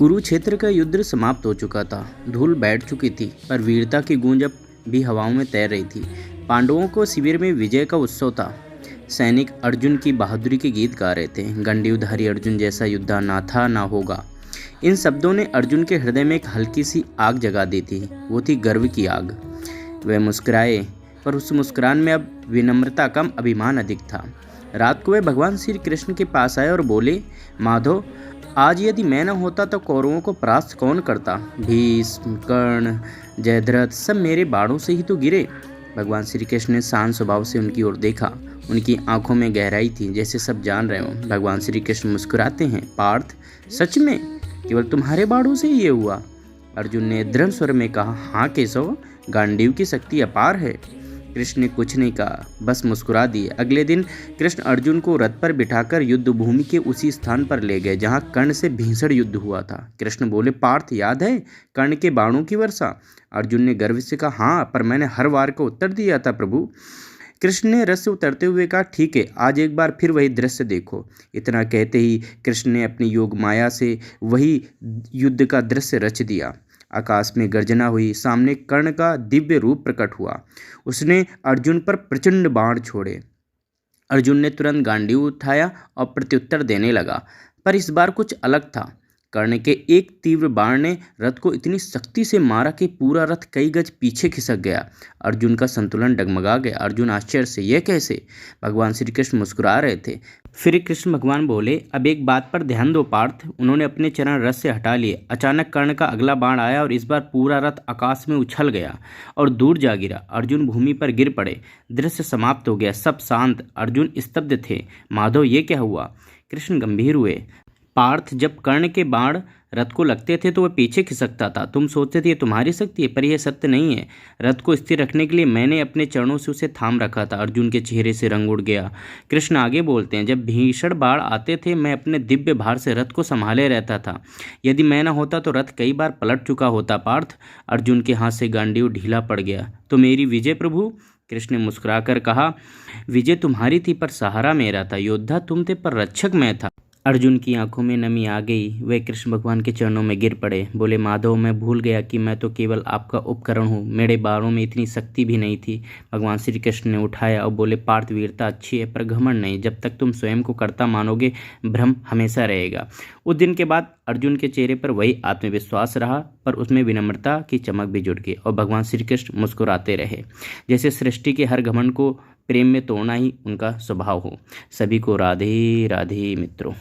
कुरुक्षेत्र का युद्ध समाप्त हो चुका था। धूल बैठ चुकी थी, पर वीरता की गूंज अब भी हवाओं में तैर रही थी। पांडवों को शिविर में विजय का उत्सव था। सैनिक अर्जुन की बहादुरी के गीत गा रहे थे। गंडीवधारी अर्जुन जैसा योद्धा ना था ना होगा। इन शब्दों ने अर्जुन के हृदय में एक हल्की सी आग जगा दी थी। वो थी गर्व की आग। वह मुस्कुराए, पर उस मुस्कुरान में अब विनम्रता कम, अभिमान अधिक था। रात को वे भगवान श्री कृष्ण के पास आए और बोले, माधव, आज यदि मैं न होता तो कौरवों को परास्त कौन करता? भीष्म, कर्ण, जयद्रथ सब मेरे बाणों से ही तो गिरे। भगवान श्री कृष्ण ने शांत स्वभाव से उनकी ओर देखा। उनकी आंखों में गहराई थी, जैसे सब जान रहे हो। भगवान श्री कृष्ण मुस्कुराते हैं, पार्थ, सच में केवल तुम्हारे बाणों से ये हुआ? अर्जुन ने दृढ़ स्वर में कहा, हाँ केशव, गांडीव की शक्ति अपार है। कृष्ण ने कुछ नहीं कहा, बस मुस्कुरा दिए। अगले दिन कृष्ण अर्जुन को रथ पर बिठाकर युद्ध भूमि के उसी स्थान पर ले गए जहां कर्ण से भीषण युद्ध हुआ था। कृष्ण बोले, पार्थ, याद है कर्ण के बाणों की वर्षा? अर्जुन ने गर्व से कहा, हाँ, पर मैंने हर वार का उत्तर दिया था प्रभु। कृष्ण ने रथ से उतरते हुए कहा, ठीक है, आज एक बार फिर वही दृश्य देखो। इतना कहते ही कृष्ण ने अपनी योग माया से वही युद्ध का दृश्य रच दिया। आकाश में गर्जना हुई, सामने कर्ण का दिव्य रूप प्रकट हुआ। उसने अर्जुन पर प्रचंड बाण छोड़े। अर्जुन ने तुरंत गांडीव उठाया और प्रत्युत्तर देने लगा, पर इस बार कुछ अलग था। कर्ण के एक तीव्र बाण ने रथ को इतनी सख्ती से मारा कि पूरा रथ कई गज पीछे खिसक गया। अर्जुन का संतुलन डगमगा गया। अर्जुन आश्चर्य से, यह कैसे? भगवान श्री कृष्ण मुस्कुरा रहे थे। फिर कृष्ण भगवान बोले, अब एक बात पर ध्यान दो पार्थ। उन्होंने अपने चरण रथ से हटा लिए। अचानक कर्ण का अगला बाण आया और इस बार पूरा रथ आकाश में उछल गया और दूर जा गिरा। अर्जुन भूमि पर गिर पड़े। दृश्य समाप्त हो गया, सब शांत। अर्जुन स्तब्ध थे। माधव, ये क्या हुआ? कृष्ण गंभीर हुए। पार्थ, जब कर्ण के बाण रथ को लगते थे तो वह पीछे खिसकता था। तुम सोचते थे ये तुम्हारी शक्ति है, पर यह सत्य नहीं है। रथ को स्थिर रखने के लिए मैंने अपने चरणों से उसे थाम रखा था। अर्जुन के चेहरे से रंग उड़ गया। कृष्ण आगे बोलते हैं, जब भीषण बाढ़ आते थे मैं अपने दिव्य भार से रथ को संभाले रहता था। यदि मैं न होता तो रथ कई बार पलट चुका होता पार्थ। अर्जुन के हाथ से गांडीव ढीला पड़ गया। तो मेरी विजय प्रभु? कृष्ण ने मुस्कुराकर कहा, विजय तुम्हारी थी पर सहारा मेरा था। योद्धा तुम थे पर रक्षक मैं था। अर्जुन की आंखों में नमी आ गई। वे कृष्ण भगवान के चरणों में गिर पड़े। बोले, माधव, मैं भूल गया कि मैं तो केवल आपका उपकरण हूँ। मेरे बाणों में इतनी शक्ति भी नहीं थी। भगवान श्री कृष्ण ने उठाया और बोले, पार्थ, वीरता अच्छी है पर घमंड नहीं। जब तक तुम स्वयं को कर्ता मानोगे, भ्रम हमेशा रहेगा। उस दिन के बाद अर्जुन के चेहरे पर वही आत्मविश्वास रहा, पर उसमें विनम्रता की चमक भी जुड़ गई और भगवान श्री कृष्ण मुस्कुराते रहे, जैसे सृष्टि के हर घमंड को प्रेम में तोड़ना ही उनका स्वभाव हो। सभी को राधे राधे मित्रों।